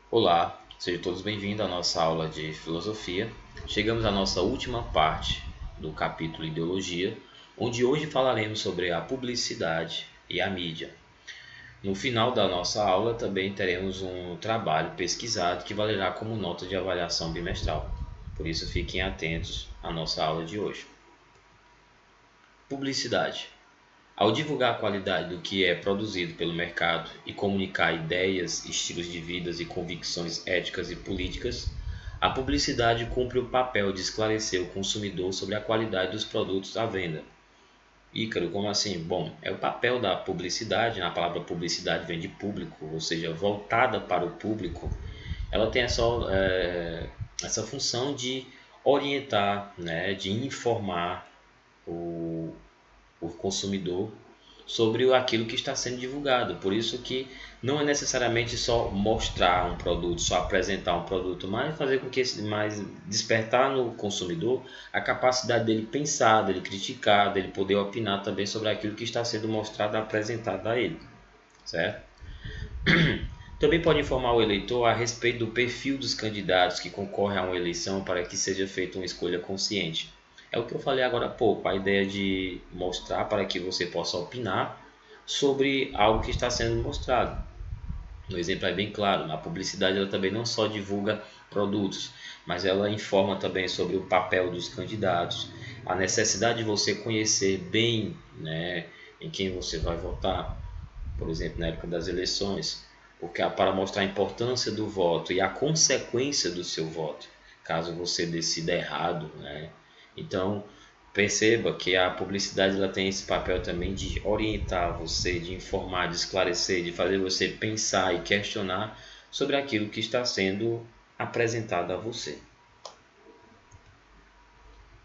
Olá, sejam todos bem-vindos à nossa aula de filosofia. Chegamos à nossa última parte do capítulo Ideologia, onde hoje falaremos sobre a publicidade e a mídia. No final da nossa aula também teremos um trabalho pesquisado que valerá como nota de avaliação bimestral. Por isso fiquem atentos à nossa aula de hoje. Publicidade. Ao divulgar a qualidade do que é produzido pelo mercado e comunicar ideias, estilos de vida e convicções éticas e políticas, a publicidade cumpre o papel de esclarecer o consumidor sobre a qualidade dos produtos à venda. Ícaro, como assim? Bom, é o papel da publicidade, a palavra publicidade vem de público, ou seja, voltada para o público. Ela tem essa função de orientar, né, de informar o, o consumidor sobre aquilo que está sendo divulgado. Por isso que não é necessariamente só mostrar um produto, só apresentar um produto, mas fazer com que mais despertar no consumidor a capacidade dele pensar, dele criticar, dele poder opinar também sobre aquilo que está sendo mostrado, apresentado a ele, certo? Também pode informar o eleitor a respeito do perfil dos candidatos que concorrem a uma eleição para que seja feita uma escolha consciente. É o que eu falei agora há pouco, a ideia de mostrar para que você possa opinar sobre algo que está sendo mostrado. O exemplo é bem claro, a publicidade ela também não só divulga produtos, mas ela informa também sobre o papel dos candidatos, a necessidade de você conhecer bem, né, em quem você vai votar, por exemplo, na época das eleições, porque para mostrar a importância do voto e a consequência do seu voto, caso você decida errado, né? Então, perceba que a publicidade ela tem esse papel também de orientar você, de informar, de esclarecer, de fazer você pensar e questionar sobre aquilo que está sendo apresentado a você.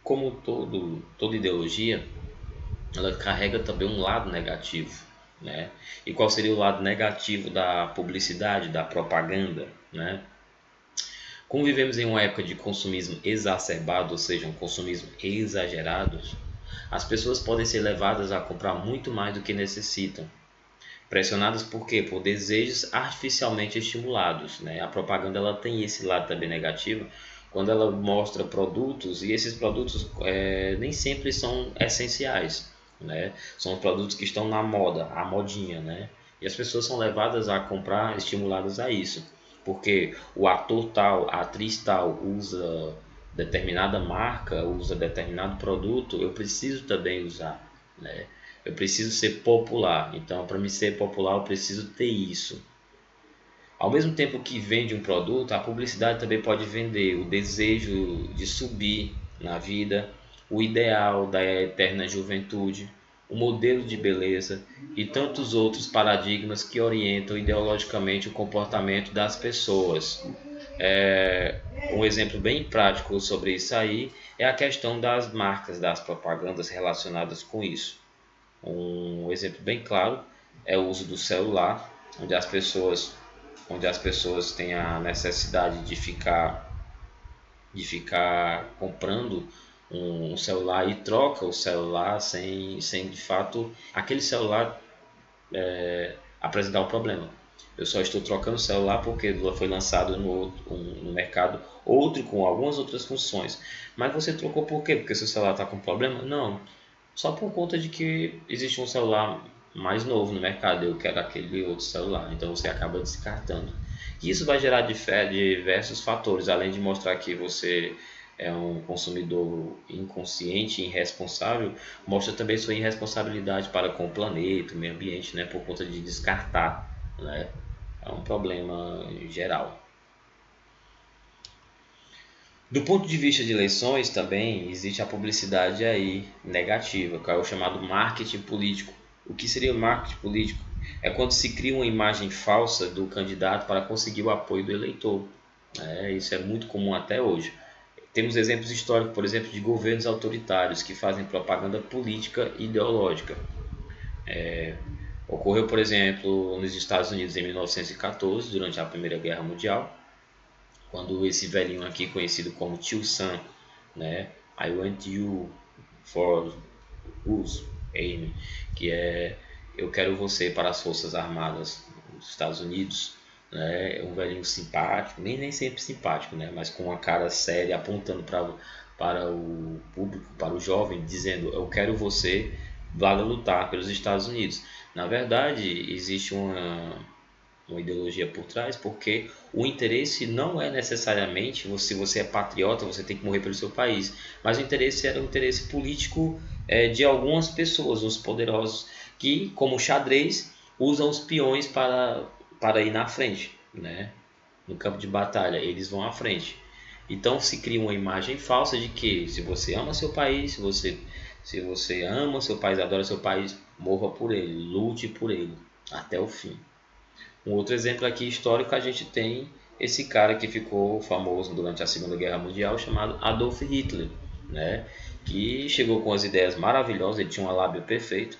Como toda ideologia, ela carrega também um lado negativo, né? E qual seria o lado negativo da publicidade, da propaganda, né? Como vivemos em uma época de consumismo exacerbado, ou seja, um consumismo exagerado, as pessoas podem ser levadas a comprar muito mais do que necessitam. Pressionadas por quê? Por desejos artificialmente estimulados, né? A propaganda ela tem esse lado também negativo, quando ela mostra produtos e esses produtos nem sempre são essenciais, né? São produtos que estão na moda, a modinha, né? E as pessoas são levadas a comprar, estimuladas a isso, porque o ator tal, a atriz tal usa determinada marca, usa determinado produto, eu preciso também usar, né? Eu preciso ser popular, então para me ser popular eu preciso ter isso. Ao mesmo tempo que vende um produto, a publicidade também pode vender o desejo de subir na vida, o ideal da eterna juventude, o modelo de beleza e tantos outros paradigmas que orientam ideologicamente o comportamento das pessoas. Um exemplo bem prático sobre isso aí é a questão das marcas, das propagandas relacionadas com isso. Um exemplo bem claro é o uso do celular, onde as pessoas têm a necessidade de ficar comprando um celular e troca o celular sem de fato aquele celular apresentar um problema. Eu só estou trocando o celular porque foi lançado no mercado outro com algumas outras funções. Mas você trocou por quê? Porque seu celular está com problema? Não. Só por conta de que existe um celular mais novo no mercado, eu quero aquele outro celular, então você acaba descartando. E isso vai gerar diversos fatores, além de mostrar que você é um consumidor inconsciente e irresponsável, mostra também sua irresponsabilidade para com o planeta, o meio ambiente, né, por conta de descartar, né? É um problema geral. Do ponto de vista de eleições também existe a publicidade aí negativa, que é o chamado marketing político. O que seria o marketing político? É quando se cria uma imagem falsa do candidato para conseguir o apoio do eleitor. Isso é muito comum até hoje. Temos exemplos históricos, por exemplo, de governos autoritários que fazem propaganda política e ideológica. Ocorreu, por exemplo, nos Estados Unidos em 1914, durante a Primeira Guerra Mundial, quando esse velhinho aqui, conhecido como Tio Sam, né? I want you for us, Amy, que é eu quero você para as Forças Armadas dos Estados Unidos. né? Um velhinho simpático, nem sempre simpático, né? Mas com uma cara séria, apontando para o público, para o jovem, dizendo: eu quero você, vá lutar pelos Estados Unidos. Na verdade, existe uma ideologia por trás, porque o interesse não é necessariamente, se você é patriota, você tem que morrer pelo seu país, mas o interesse era o interesse político de algumas pessoas, os poderosos, que, como xadrez, usam os peões para ir na frente, né? No campo de batalha, eles vão à frente. Então se cria uma imagem falsa de que se você ama seu país, se você ama seu país, adora seu país, morra por ele, lute por ele até o fim. Um outro exemplo aqui histórico, a gente tem esse cara que ficou famoso durante a Segunda Guerra Mundial, chamado Adolf Hitler, né? Que chegou com as ideias maravilhosas, ele tinha uma lábia perfeita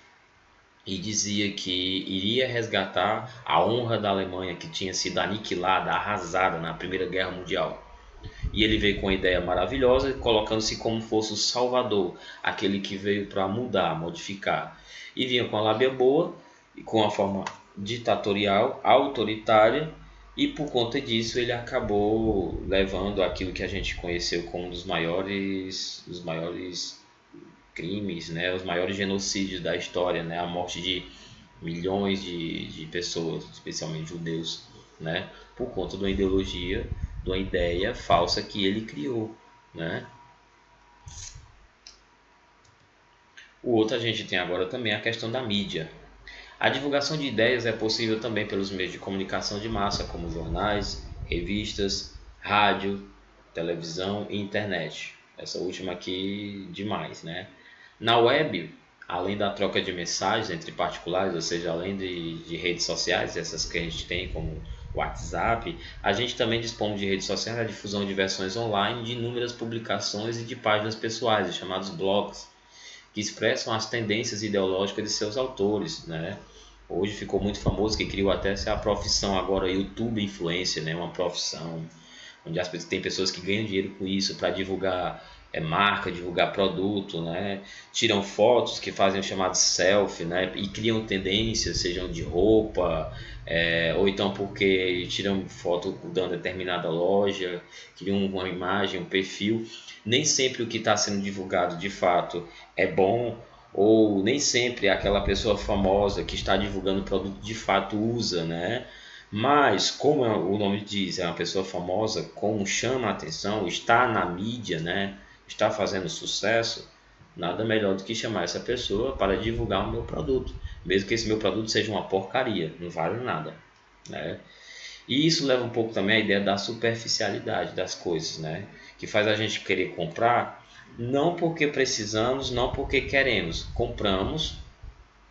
e dizia que iria resgatar a honra da Alemanha, que tinha sido aniquilada, arrasada na Primeira Guerra Mundial. E ele veio com uma ideia maravilhosa, colocando-se como fosse o salvador, aquele que veio para mudar, modificar. E vinha com a lábia boa e com a forma ditatorial, autoritária, e por conta disso ele acabou levando aquilo que a gente conheceu como um dos maiores crimes, né, os maiores genocídios da história, né, a morte de milhões de pessoas, especialmente judeus, né, por conta de uma ideologia, de uma ideia falsa que ele criou, né. O outro a gente tem agora também a questão da mídia. A divulgação de ideias é possível também pelos meios de comunicação de massa, como jornais, revistas, rádio, televisão e internet. Essa última aqui demais, né? Na web, além da troca de mensagens entre particulares, ou seja, além de redes sociais, essas que a gente tem como WhatsApp, a gente também dispõe de redes sociais a difusão de versões online de inúmeras publicações e de páginas pessoais, chamados blogs, que expressam as tendências ideológicas de seus autores, né? Hoje ficou muito famoso, que criou até a profissão agora YouTube Influencer, né? Uma profissão onde tem pessoas que ganham dinheiro com isso para divulgar marca, divulgar produto, né? Tiram fotos que fazem o chamado selfie, né? E criam tendências, sejam de roupa, ou então porque tiram foto dando determinada loja, criam uma imagem, um perfil. Nem sempre o que está sendo divulgado de fato é bom, ou nem sempre aquela pessoa famosa que está divulgando o produto de fato usa, né? Mas, como o nome diz, é uma pessoa famosa, como chama a atenção, está na mídia, né? Está fazendo sucesso, nada melhor do que chamar essa pessoa para divulgar o meu produto, mesmo que esse meu produto seja uma porcaria, não vale nada, né? E isso leva um pouco também à ideia da superficialidade das coisas, né? Que faz a gente querer comprar não porque precisamos, não porque queremos, compramos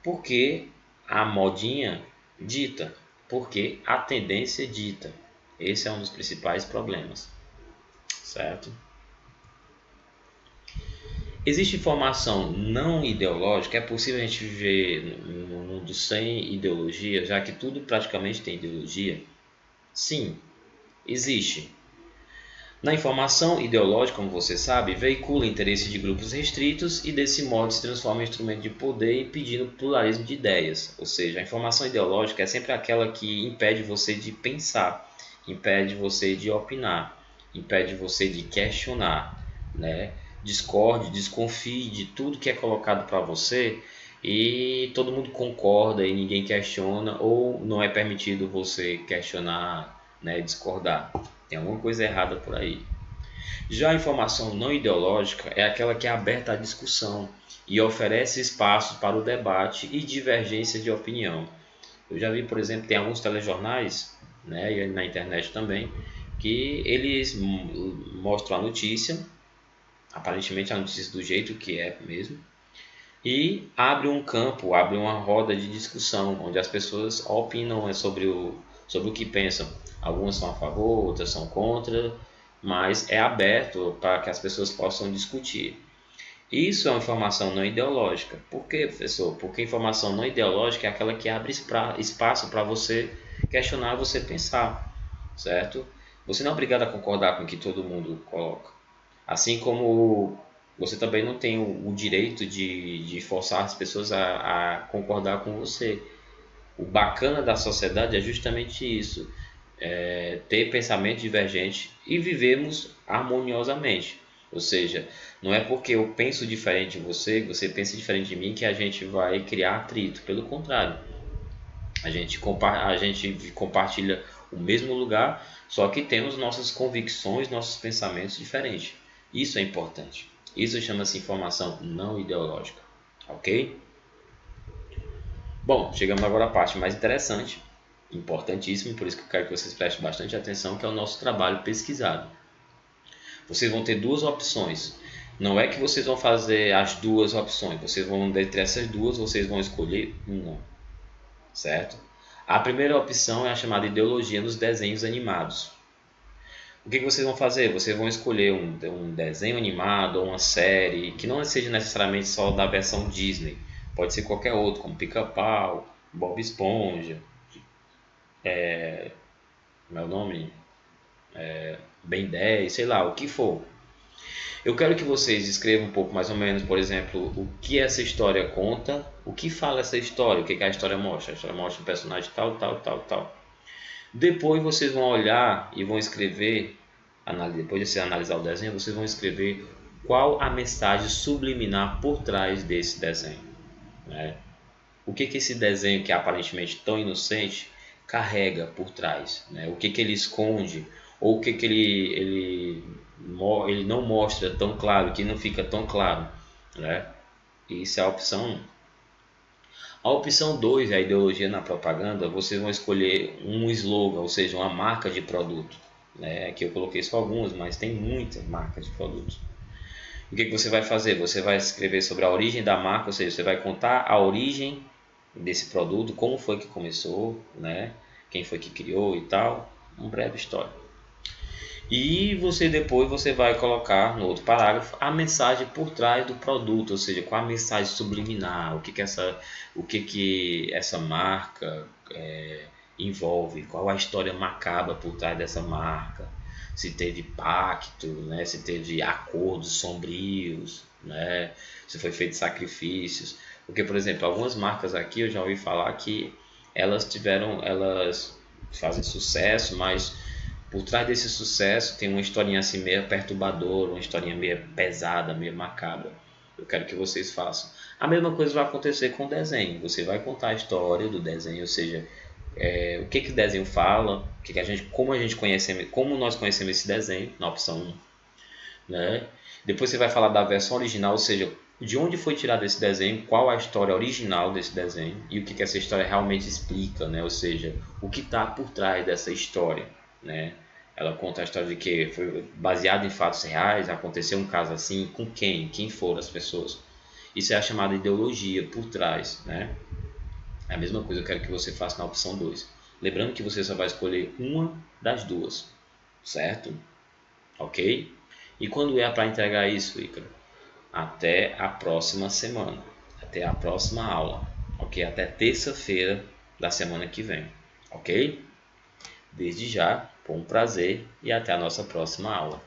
porque a modinha dita, porque a tendência dita. Esse é um dos principais problemas, certo? Existe informação não ideológica? É possível a gente viver num mundo sem ideologia, já que tudo praticamente tem ideologia? Sim, existe. Na informação ideológica, como você sabe, veicula interesse de grupos restritos e desse modo se transforma em instrumento de poder impedindo o pluralismo de ideias. Ou seja, a informação ideológica é sempre aquela que impede você de pensar, impede você de opinar, impede você de questionar, né? Discorde, desconfie de tudo que é colocado para você e todo mundo concorda e ninguém questiona ou não é permitido você questionar, né, discordar. Tem alguma coisa errada por aí. Já a informação não ideológica é aquela que é aberta à discussão e oferece espaço para o debate e divergência de opinião. Eu já vi, por exemplo, tem alguns telejornais, né, e na internet também, que eles mostram a notícia, aparentemente a notícia do jeito que é mesmo, e abre um campo, abre uma roda de discussão, onde as pessoas opinam sobre o que pensam. Algumas são a favor, outras são contra, mas é aberto para que as pessoas possam discutir. Isso é uma informação não ideológica. Por quê, professor? Porque informação não ideológica é aquela que abre espaço para você questionar, você pensar, certo? Você não é obrigado a concordar com o que todo mundo coloca. Assim como você também não tem o direito de forçar as pessoas a concordar com você. O bacana da sociedade é justamente isso. ter pensamento divergente e vivemos harmoniosamente. Ou seja, não é porque eu penso diferente de você, você pensa diferente de mim, que a gente vai criar atrito. Pelo contrário, a gente compartilha o mesmo lugar, só que temos nossas convicções, nossos pensamentos diferentes. Isso é importante. Isso chama-se informação não ideológica. Ok? Bom, chegamos agora à parte mais interessante, importantíssima, por isso que eu quero que vocês prestem bastante atenção, que é o nosso trabalho pesquisado. Vocês vão ter duas opções. Não é que vocês vão fazer as duas opções, vocês vão, dentre essas duas, vocês vão escolher uma, certo? A primeira opção é a chamada ideologia nos desenhos animados. O que vocês vão fazer? Vocês vão escolher um desenho animado ou uma série que não seja necessariamente só da versão Disney. Pode ser qualquer outro, como Pica-Pau, Bob Esponja, como é o nome? Ben 10, sei lá, o que for. Eu quero que vocês escrevam um pouco mais ou menos, por exemplo, o que essa história conta, o que fala essa história, o que a história mostra. A história mostra um personagem tal, tal, tal, tal. Depois vocês vão olhar e vão escrever, depois de você analisar o desenho, vocês vão escrever qual a mensagem subliminar por trás desse desenho, né? O que esse desenho, que é aparentemente tão inocente, carrega por trás, né? O que ele esconde, ou o que ele não mostra tão claro, que não fica tão claro, né? Isso é a opção 1. A opção 2 é a ideologia na propaganda. Vocês vão escolher um slogan, ou seja, uma marca de produto, né? Aqui eu coloquei só algumas, mas tem muitas marcas de produtos. O que você vai fazer? Você vai escrever sobre a origem da marca, ou seja, você vai contar a origem desse produto, como foi que começou, né? Quem foi que criou e tal, uma breve história. E depois você vai colocar no outro parágrafo a mensagem por trás do produto, ou seja, qual a mensagem subliminar, o que essa marca envolve, qual a história macabra por trás dessa marca, se teve pacto, né? Se teve acordos sombrios, né? Se foi feito sacrifícios. Porque, por exemplo, algumas marcas aqui eu já ouvi falar que elas fazem sucesso, mas por trás desse sucesso tem uma historinha assim meio perturbadora, uma historinha meio pesada, meio macabra. Eu quero que vocês façam. A mesma coisa vai acontecer com o desenho. Você vai contar a história do desenho, ou seja, o que o desenho fala, como nós conhecemos esse desenho, na opção 1, né? Depois você vai falar da versão original, ou seja, de onde foi tirado esse desenho, qual a história original desse desenho e o que essa história realmente explica, né? Ou seja, o que está por trás dessa história, né? Ela conta a história de que foi baseado em fatos reais, aconteceu um caso assim, com quem foram as pessoas. Isso é a chamada ideologia por trás, né? É a mesma coisa eu quero que você faça na opção 2. Lembrando que você só vai escolher uma das duas, certo? Ok? E quando é para entregar isso, Ícaro? Até a próxima semana, até a próxima aula, ok? Até terça-feira da semana que vem, ok? Desde já, foi um prazer e até a nossa próxima aula.